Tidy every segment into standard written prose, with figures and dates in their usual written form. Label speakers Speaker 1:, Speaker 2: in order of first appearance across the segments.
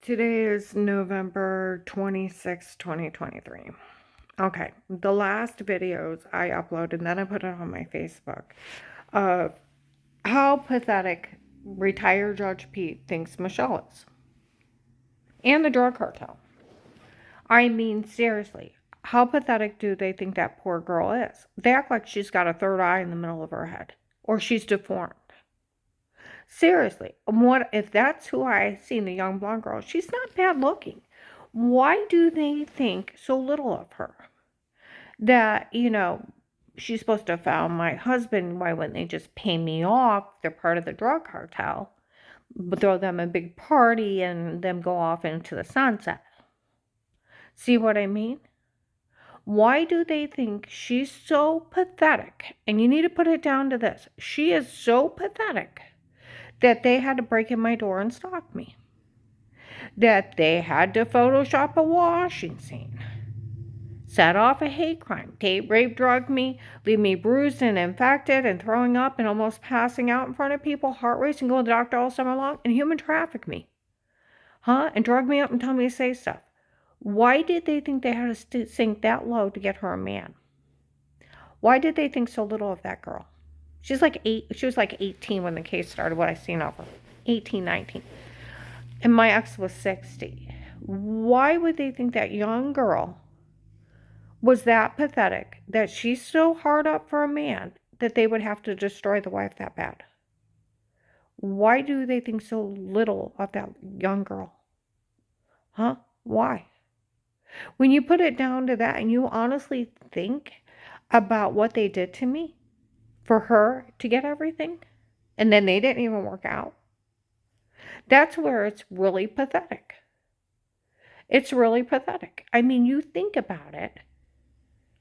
Speaker 1: Today is November 26, 2023. Okay, the last videos I uploaded, and then I put it on my Facebook, of how pathetic retired Judge Pete thinks Michelle is. And the drug cartel. I mean, seriously, how pathetic do they think that poor girl is? They act like she's got a third eye in the middle of her head, or she's deformed. Seriously, what if that's who I see in the young blonde girl? She's not bad looking. Why do they think so little of her? That, she's supposed to have found my husband. Why wouldn't they just pay me off? They're part of the drug cartel. But throw them a big party and them go off into the sunset. See what I mean? Why do they think she's so pathetic? And you need to put it down to this. She is so pathetic that they had to break in my door and stalk me. That they had to Photoshop a washing scene, set off a hate crime, date rape, drug me, leave me bruised and infected and throwing up and almost passing out in front of people, heart racing, going to the doctor all summer long, and human traffic me. And drug me up and tell me to say stuff. Why did they think they had to sink that low to get her a man? Why did they think so little of that girl? She was like 18 when the case started, what I seen of her. 18, 19. And my ex was 60. Why would they think that young girl was that pathetic, that she's so hard up for a man that they would have to destroy the wife that bad? Why do they think so little of that young girl? Why? When you put it down to that and you honestly think about what they did to me for her to get everything, and then they didn't even work out, that's where it's really pathetic. It's really pathetic. I mean, you think about it.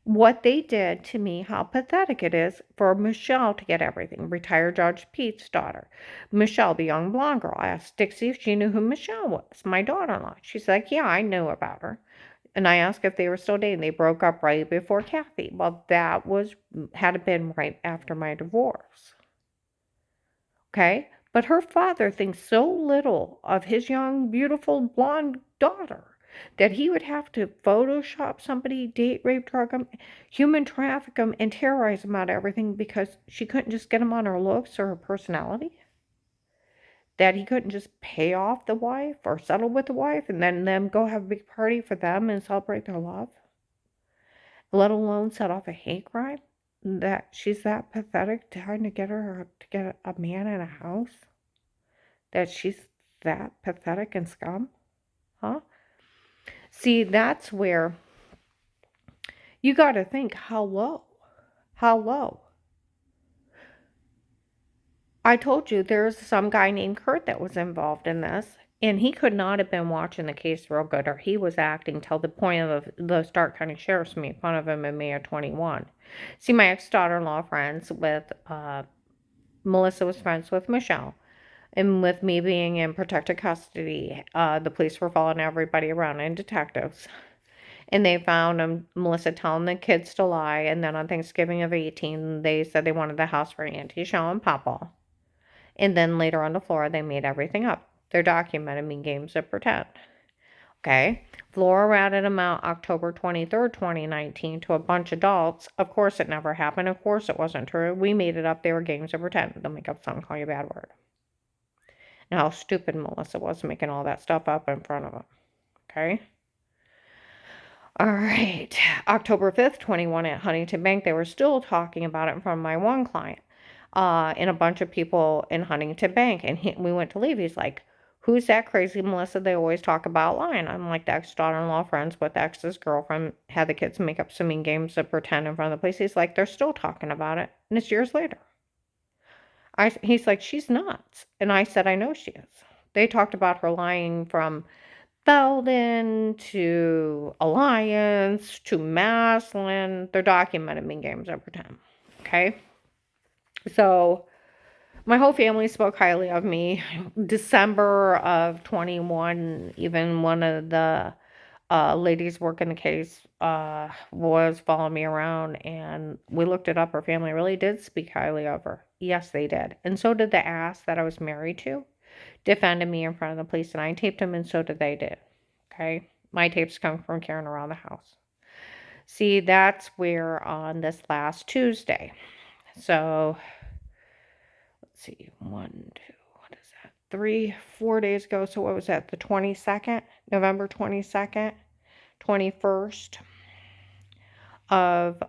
Speaker 1: What they did to me, how pathetic it is for Michelle to get everything. Retired Judge Pete's daughter. Michelle, the young blonde girl. I asked Dixie if she knew who Michelle was, my daughter-in-law. She's like, yeah, I knew about her. And I asked if they were still dating. They broke up right before Kathy. Well, that had been right after my divorce. Okay? But her father thinks so little of his young, beautiful, blonde daughter that he would have to Photoshop somebody, date rape, drug them, human traffic them, and terrorize them out of everything because she couldn't just get him on her looks or her personality? That he couldn't just pay off the wife or settle with the wife and then them go have a big party for them and celebrate their love? Let alone set off a hate crime? That she's that pathetic trying to get a man in a house? That she's that pathetic and scum? See, that's where you got to think how low. I told you there's some guy named Kurt that was involved in this, and he could not have been watching the case real good, or he was acting till the point of the Stark County Sheriff's made fun of him in May of 21. See, my ex-daughter-in-law friends with, Melissa was friends with Michelle. And with me being in protective custody, the police were following everybody around and detectives. And they found Melissa telling the kids to lie. And then on Thanksgiving of 18, they said they wanted the house for Auntie Shell and Papa. And then later on the floor, they made everything up. They're documented in games of pretend. Okay. Flora ratted them out October 23rd, 2019 to a bunch of adults. Of course it never happened. Of course it wasn't true. We made it up. They were games of pretend. They'll make up something, call you a bad word. And how stupid Melissa was making all that stuff up in front of them. Okay? All right. October 5th, 21 at Huntington Bank, they were still talking about it in front of my one client and a bunch of people in Huntington Bank. And we went to leave. He's like, who's that crazy Melissa they always talk about lying? I'm like, the ex-daughter-in-law friends with the ex's girlfriend had the kids make up some mean games to pretend in front of the police. He's like, they're still talking about it. And it's years later. He's like, she's nuts. And I said, I know she is. They talked about her lying from Belden to Alliance to Maslin. They're documented mean games of pretend. Okay? So my whole family spoke highly of me. December of 21, even one of the ladies working the case was following me around, and we looked it up. Her family really did speak highly of her. Yes, they did. And so did the ass that I was married to. defended me in front of the police, and I taped them, and so did they. Okay? My tapes come from carrying around the house. See, that's where on this last Tuesday. So, let's see, 1, 2, what is that? 3, 4 days ago. So what was that? The 22nd, November 22nd, 21st of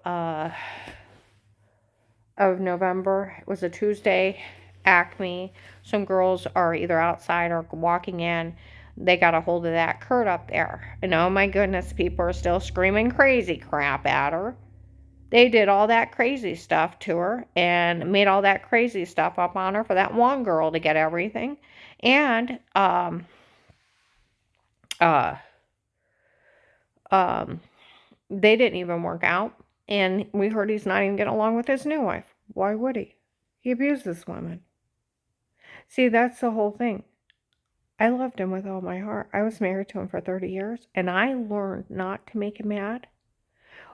Speaker 1: November. It was a Tuesday. Acme. Some girls are either outside or walking in. They got a hold of that Kurt up there. And oh my goodness, people are still screaming crazy crap at her. They did all that crazy stuff to her and made all that crazy stuff up on her for that one girl to get everything. And they didn't even work out. And we heard he's not even getting along with his new wife. Why would he? He abuses women. See, that's the whole thing. I loved him with all my heart. I was married to him for 30 years, and I learned not to make him mad,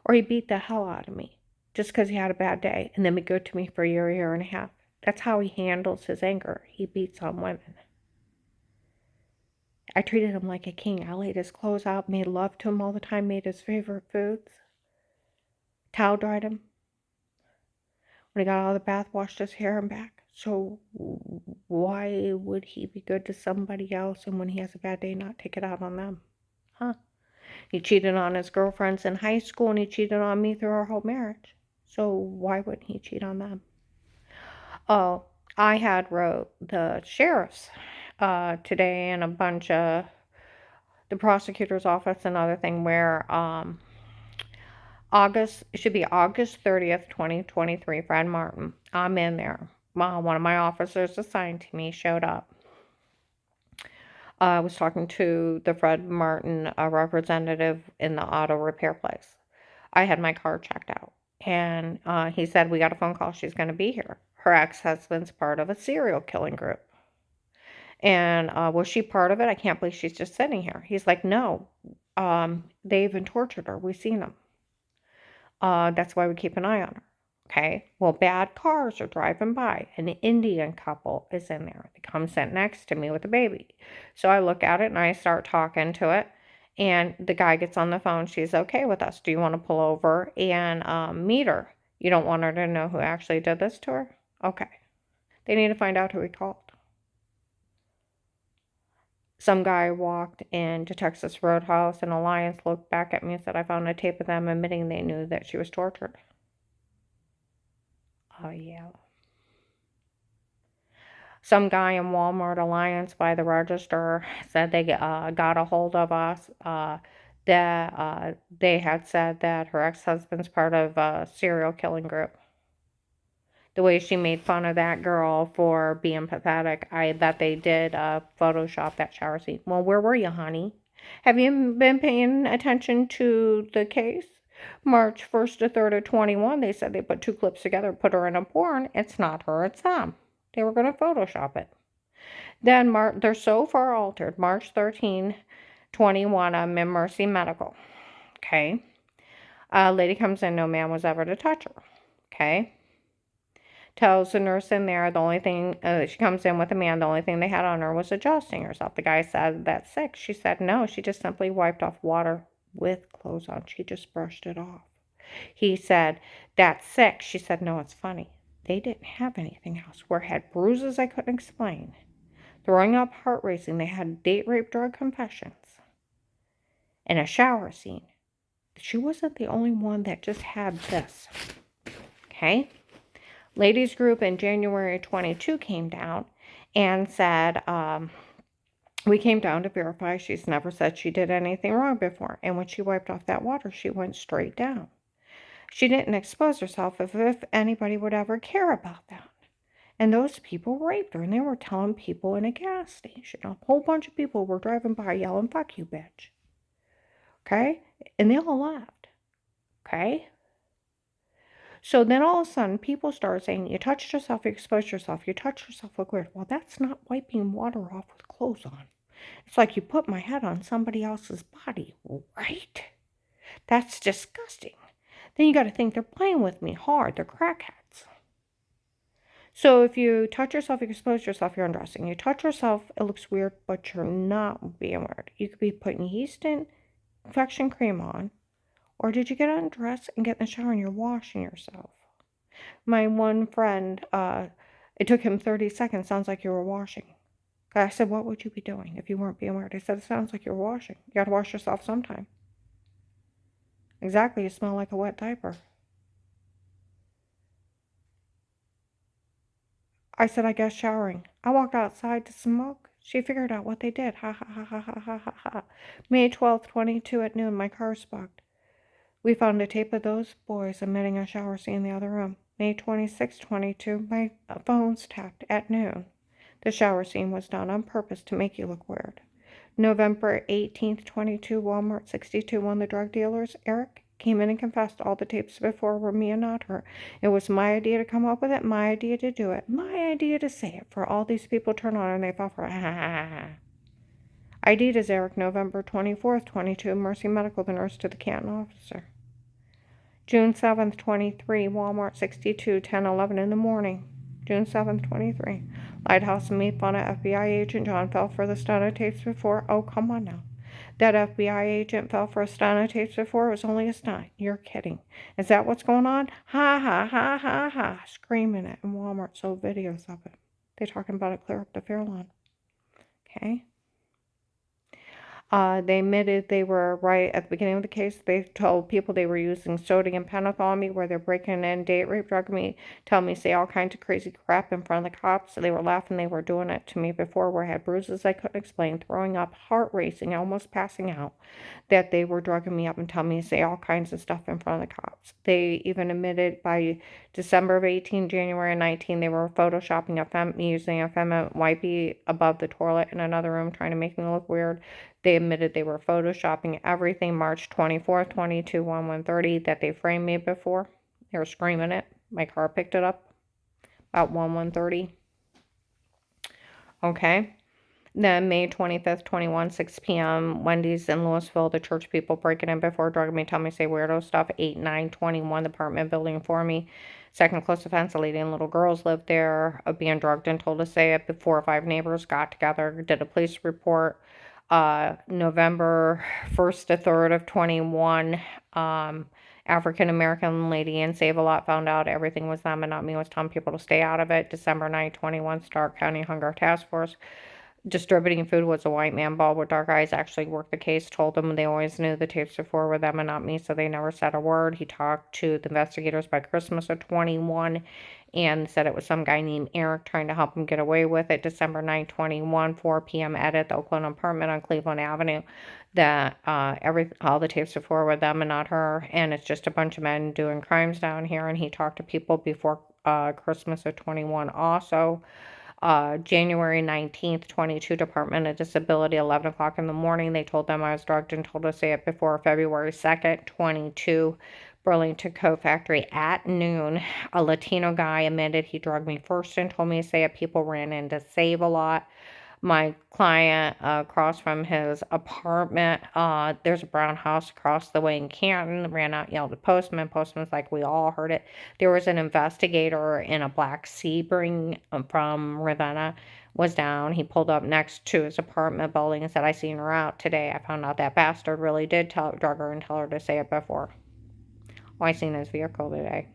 Speaker 1: or he beat the hell out of me just because he had a bad day, and then be good to me for a year and a half. That's how he handles his anger. He beats on women. I treated him like a king. I laid his clothes out, made love to him all the time, made his favorite foods, towel dried him. When he got out of the bath, washed his hair and back. So why would he be good to somebody else, and when he has a bad day, not take it out on them? Huh? He cheated on his girlfriends in high school, and he cheated on me through our whole marriage. So why wouldn't he cheat on them? Oh, I had wrote the sheriffs today and a bunch of the prosecutor's office, another thing where it should be August 30th, 2023, Fred Martin. I'm in there. One of my officers assigned to me showed up. I was talking to the Fred Martin representative in the auto repair place. I had my car checked out, and he said, we got a phone call. She's going to be here. Her ex-husband's part of a serial killing group. And was she part of it? I can't believe she's just sitting here. He's like, no, they even tortured her. We've seen them. That's why we keep an eye on her. Okay, well, bad cars are driving by. An Indian couple is in there. They come sit next to me with a baby. So I look at it and I start talking to it. And the guy gets on the phone. She's okay with us. Do you want to pull over and meet her? You don't want her to know who actually did this to her? Okay. They need to find out who he called. Some guy walked into Texas Roadhouse, and Alliance looked back at me and said, I found a tape of them admitting they knew that she was tortured. Oh, yeah. Some guy in Walmart Alliance by the register said they got a hold of us. That they had said that her ex-husband's part of a serial killing group. The way she made fun of that girl for being pathetic, I bet they did Photoshop that shower scene. Well, where were you, honey? Have you been paying attention to the case? March 1st to 3rd of 21, they said they put 2 clips together, put her in a porn. It's not her, it's them. They were going to Photoshop it. Then they're so far altered. March 13, 21, I'm in Mercy Medical. Okay. A lady comes in, no man was ever to touch her. Okay. Tells the nurse in there the only thing, she comes in with a man, the only thing they had on her was adjusting herself. The guy said, that's sick. She said, no, she just simply wiped off water with clothes on. She just brushed it off. He said, that's sick. She said, no, it's funny. They didn't have anything else. Where had bruises I couldn't explain. Throwing up, heart racing. They had date rape, drug confessions. And a shower scene. She wasn't the only one that just had this. Okay? Ladies group in January 22 came down and said, we came down to verify. She's never said she did anything wrong before. And when she wiped off that water, she went straight down. She didn't expose herself as if anybody would ever care about that. And those people raped her, and they were telling people in a gas station. A whole bunch of people were driving by yelling, fuck you, bitch. Okay? And they all laughed. Okay? So then all of a sudden, people started saying, you touched yourself, you exposed yourself, you touched yourself, look weird. Well, that's not wiping water off with clothes on. It's like you put my head on somebody else's body, right? That's disgusting. Then you got to think they're playing with me hard. They're crackheads. So if you touch yourself, you expose yourself, you're undressing. You touch yourself, it looks weird, but you're not being weird. You could be putting yeast infection cream on, or did you get undressed and get in the shower and you're washing yourself? My one friend, it took him 30 seconds. Sounds like you were washing. I said, what would you be doing if you weren't being weird? He said, it sounds like you're washing. You got to wash yourself sometime. Exactly, you smell like a wet diaper. I said, I guess showering. I walked outside to smoke. She figured out what they did. Ha ha ha ha ha ha ha ha. May 12th, 22 at noon, my car's bugged. We found a tape of those boys emitting a shower scene in the other room. May 26th, 22, my phone's tapped at noon. The shower scene was done on purpose to make you look weird. November 18th, 22, Walmart 62, one of the drug dealers, Eric, came in and confessed all the tapes before were me and not her. It was my idea to come up with it, my idea to do it, my idea to say it, for all these people turn on and they fall for it. ID'd as Eric, November 24th, 22, Mercy Medical, the nurse to the Canton officer. June 7th, 23, Walmart 62, 10:11 in the morning. June 7th, 23. Lighthouse made fun of FBI agent John fell for the stun of tapes before. Oh, come on now. That FBI agent fell for a stun of tapes before. It was only a stunt. You're kidding. Is that what's going on? Ha ha ha ha ha. Screaming it. And Walmart sold videos of it. They're talking about it clear up to Fairlawn. Okay. They admitted they were right at the beginning of the case. They told people they were using sodium pentothal on me, where they're breaking in, date rape, drug me, tell me, say all kinds of crazy crap in front of the cops. So they were laughing. They were doing it to me before, where I had bruises I couldn't explain, throwing up, heart racing, almost passing out. That they were drugging me up and telling me to say all kinds of stuff in front of the cops. They even admitted by December of 18, January 19, they were photoshopping me using a feminine wipey above the toilet in another room, trying to make me look weird. They admitted they were photoshopping everything March 24th, 22, 1:30 that they framed me before. They were screaming it. My car picked it up about 1:30. Okay. Then May 25th, 21, 6 p.m., Wendy's in Louisville, the church people breaking in before, drugging me, telling me say weirdo stuff. 8, 9, 21, the apartment building for me. Second close offense, a lady and little girls lived there, being drugged and told to say it. 4 or 5 neighbors got together, did a police report. November 1st to 3rd of 21, African-American lady in Save-A-Lot found out everything was them and not me, was telling people to stay out of it. December 9, 21, Stark County Hunger Task Force. Distributing food was a white man, bald with dark eyes, actually worked the case, told them they always knew the tapes before were them and not me, so they never said a word. He talked to the investigators by Christmas of 21 and said it was some guy named Eric trying to help him get away with it. December 9, 21, 4 p.m. edit, the Oakland apartment on Cleveland Avenue, that all the tapes before were them and not her, and it's just a bunch of men doing crimes down here, and he talked to people before Christmas of 21 also. January 19th, 22, Department of Disability, 11 o'clock in the morning. They told them I was drugged and told to say it before. February 2nd, 22, Burlington Coat Factory at noon. A Latino guy admitted he drugged me first and told me to say it. People ran in to Save-A-Lot. My client, across from his apartment, there's a brown house across the way in Canton, ran out, yelled at postman. Postman's like, we all heard it. There was an investigator in a black Sebring from Ravenna, was down. He pulled up next to his apartment building and said, I seen her out today. I found out that bastard really did drug her and tell her to say it before. Well, I seen his vehicle today.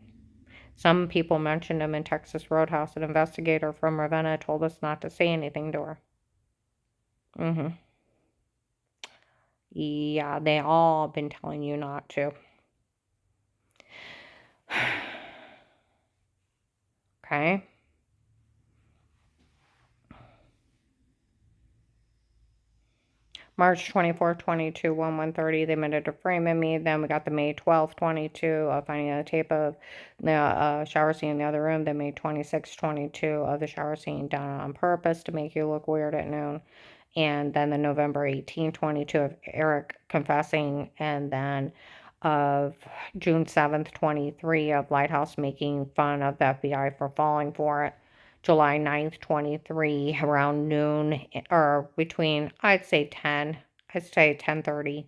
Speaker 1: Some people mentioned him in Texas Roadhouse. An investigator from Ravenna told us not to say anything to her. Yeah, they all been telling you not to. Okay. March 24th, 22, 1:30, they admitted to framing me. Then we got the May 12th, 22, finding a tape of the shower scene in the other room. Then May 26th, 22, of the shower scene done on purpose to make you look weird at noon. And then the November 18, 22 of Eric confessing. And then of June 7th, 23, of Lighthouse making fun of the FBI for falling for it. July 9th, 23, around noon, or between, I'd say 10:30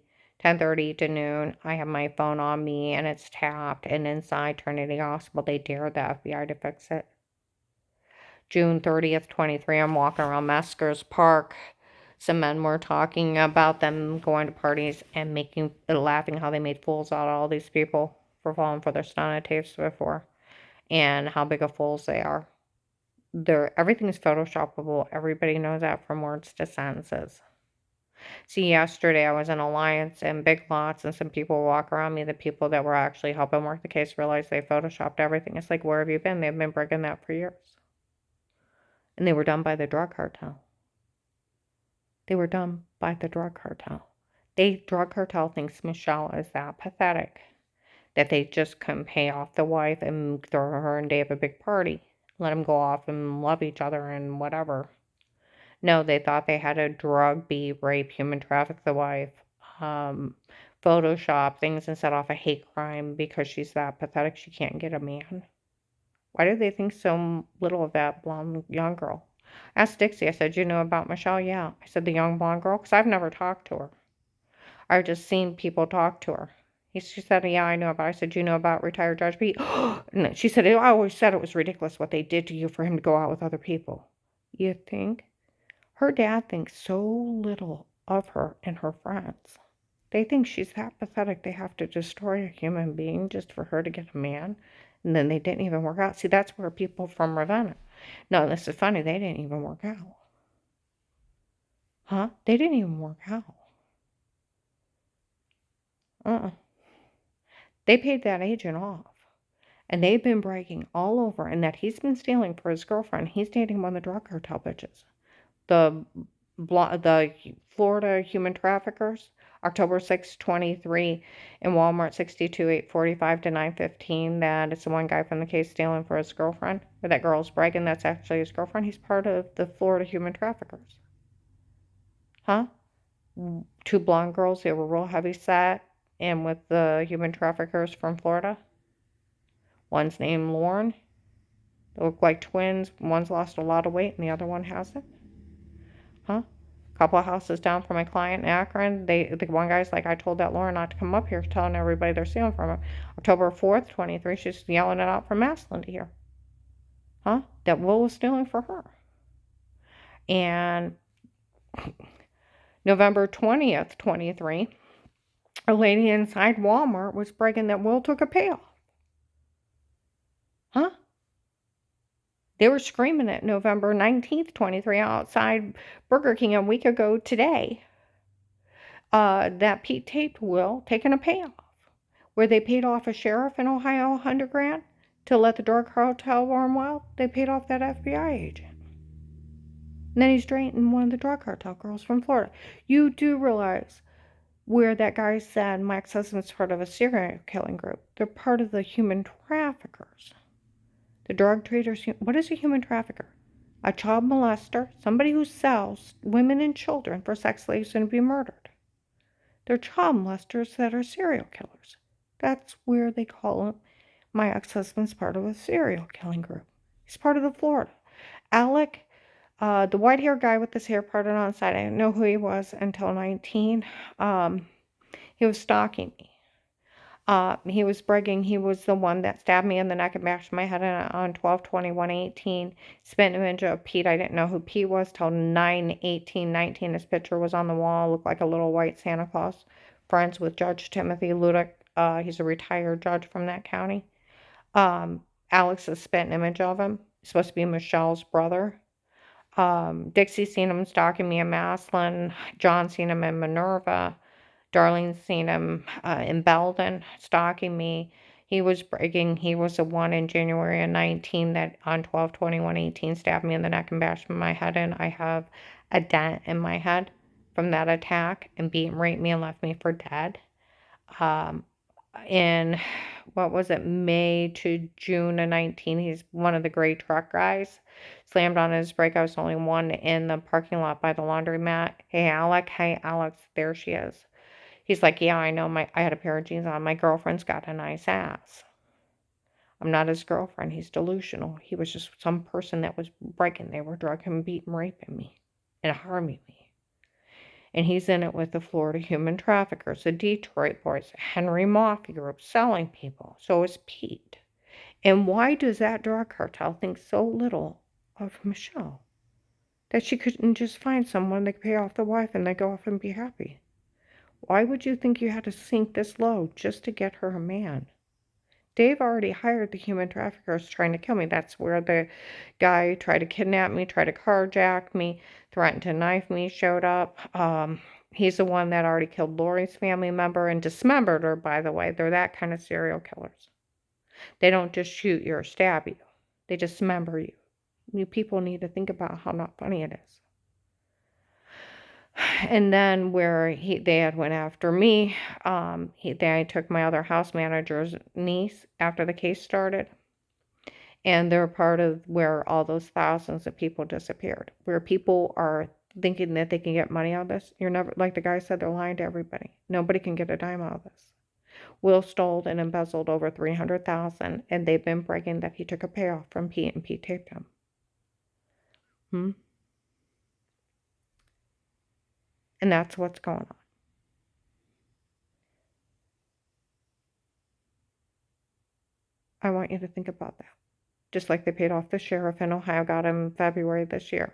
Speaker 1: to noon. I have my phone on me and it's tapped, and inside Trinity Hospital, they dared the FBI to fix it. June 30th, 23, I'm walking around Meskers Park. Some men were talking about them going to parties and laughing how they made fools out of all these people for falling for their stunner tapes before, and how big of fools they are. Everything is photoshoppable. Everybody knows that from words to sentences. See, yesterday I was in Alliance and Big Lots, and some people walk around me. The people that were actually helping work the case realized they photoshopped everything. It's like, where have you been? They've been breaking that for years. And they were done by the drug cartel. They were done by the drug cartel. The drug cartel thinks Michelle is that pathetic that they just couldn't pay off the wife and throw her and Dave a big party, let them go off and love each other and whatever. No, they thought they had to drug, beat, rape, human traffic the wife, Photoshop things and set off a hate crime because she's that pathetic she can't get a man. Why do they think so little of that blonde young girl? I asked Dixie, I said, you know about Michelle? Yeah. I said, the young blonde girl? Because I've never talked to her. I've just seen people talk to her. She said, yeah, I know about it. I said, you know about retired Judge Beat? And she said, I always said it was ridiculous what they did to you for him to go out with other people. You think? Her dad thinks so little of her and her friends. They think she's that pathetic they have to destroy a human being just for her to get a man. And then they didn't even work out. See, that's where people from Ravenna. No, this is funny. They didn't even work out. Huh? They didn't even work out. They paid that agent off. And they've been breaking all over. And that he's been stealing for his girlfriend. He's dating one of the drug cartel bitches. The Florida human traffickers, October 6, 23, in Walmart 62, 845 to 915. That it's the one guy from the case stealing for his girlfriend, or that girl's bragging that's actually his girlfriend. He's part of the Florida human traffickers. Huh? Two blonde girls, they were real heavy set, and with the human traffickers from Florida. One's named Lauren. They look like twins. One's lost a lot of weight, and the other one hasn't. Huh? Couple of houses down from my client in Akron. The one guy's like, I told that Lauren not to come up here, telling everybody they're stealing from her. October 4th, 23, she's yelling it out from Massillon to here. Huh? That Will was stealing for her. And November 20th, 23, a lady inside Walmart was bragging that Will took a payoff. Huh? They were screaming it November 19th, 23, outside Burger King a week ago today. That Pete taped Will taking a payoff, where they paid off a sheriff in Ohio $100,000 to let the drug cartel run wild. They paid off that FBI agent. And then he's dating one of the drug cartel girls from Florida. You do realize where that guy said my ex-husband's part of a serial killing group. They're part of the human traffickers. The drug traders. What is a human trafficker? A child molester, somebody who sells women and children for sex slaves and to be murdered. They're child molesters that are serial killers. That's where they call him. My ex-husband's part of a serial killing group. He's part of the Florida. Alec, the white-haired guy with his hair parted on the side, I didn't know who he was until 19. He was stalking me. He was bragging he was the one that stabbed me in the neck and bashed my head in on 12/21/18. Spent an image of Pete. I didn't know who Pete was till 9/18/19. His picture was on the wall. Looked like a little white Santa Claus. Friends with Judge Timothy Ludick. He's a retired judge from that county. Alex has spent an image of him. He's supposed to be Michelle's brother. Dixie seen him stalking me in Massillon. John seen him in Minerva. Darlene's seen him in Belden stalking me. He was bragging he was the one in January of 19 that on 12/21/18 stabbed me in the neck and bashed my head in. I have a dent in my head from that attack and beat and raped me and left me for dead. In, what was it, May to June of 19, he's one of the gray truck guys. Slammed on his brake. I was the only one in the parking lot by the laundromat. Hey, Alex, there she is. He's like, yeah, I know, I had a pair of jeans on. My girlfriend's got a nice ass. I'm not his girlfriend. He's delusional. He was just some person that was breaking. They were drugging, beating, raping me, and harming me. And he's in it with the Florida human traffickers, the Detroit boys, Henry Mafia group, selling people. So is Pete. And why does that drug cartel think so little of Michelle. That she couldn't just find someone that could pay off the wife and they go off and be happy. Why would you think you had to sink this low just to get her a man? Dave already hired the human traffickers trying to kill me. That's where the guy tried to kidnap me, tried to carjack me, threatened to knife me, showed up. He's the one that already killed Lori's family member and dismembered her, by the way. They're that kind of serial killers. They don't just shoot you or stab you. They dismember you. You people need to think about how not funny it is. And then where they had went after me, they took my other house manager's niece after the case started. And they're part of where all those thousands of people disappeared. Where people are thinking that they can get money out of this. You're never, like the guy said, they're lying to everybody. Nobody can get a dime out of this. Will stole and embezzled over $300,000, and they've been bragging that he took a payoff from Pete and Pete taped him. And that's what's going on. I want you to think about that. Just like they paid off the sheriff in Ohio, got him in February this year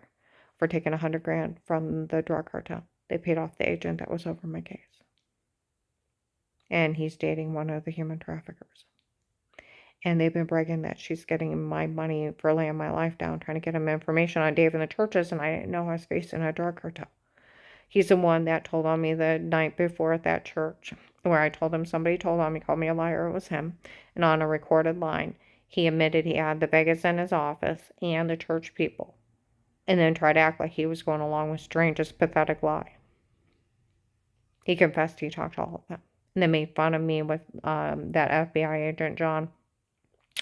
Speaker 1: for taking $100,000 from the drug cartel. They paid off the agent that was over my case. And he's dating one of the human traffickers. And they've been bragging that she's getting my money for laying my life down, trying to get him information on Dave and the churches, and I didn't know I was facing a drug cartel. He's the one that told on me the night before at that church, where I told him somebody told on me, called me a liar, it was him. And on a recorded line, he admitted he had the Vegas in his office and the church people, and then tried to act like he was going along with strangest pathetic lie. He confessed he talked to all of them. And they made fun of me with that FBI agent, John,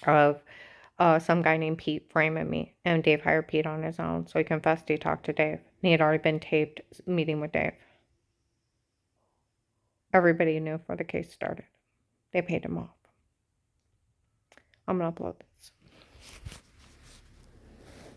Speaker 1: of some guy named Pete framing me. And Dave hired Pete on his own, so he confessed he talked to Dave. He had already been taped meeting with Dave. Everybody knew before the case started. They paid him off. I'm going to upload this.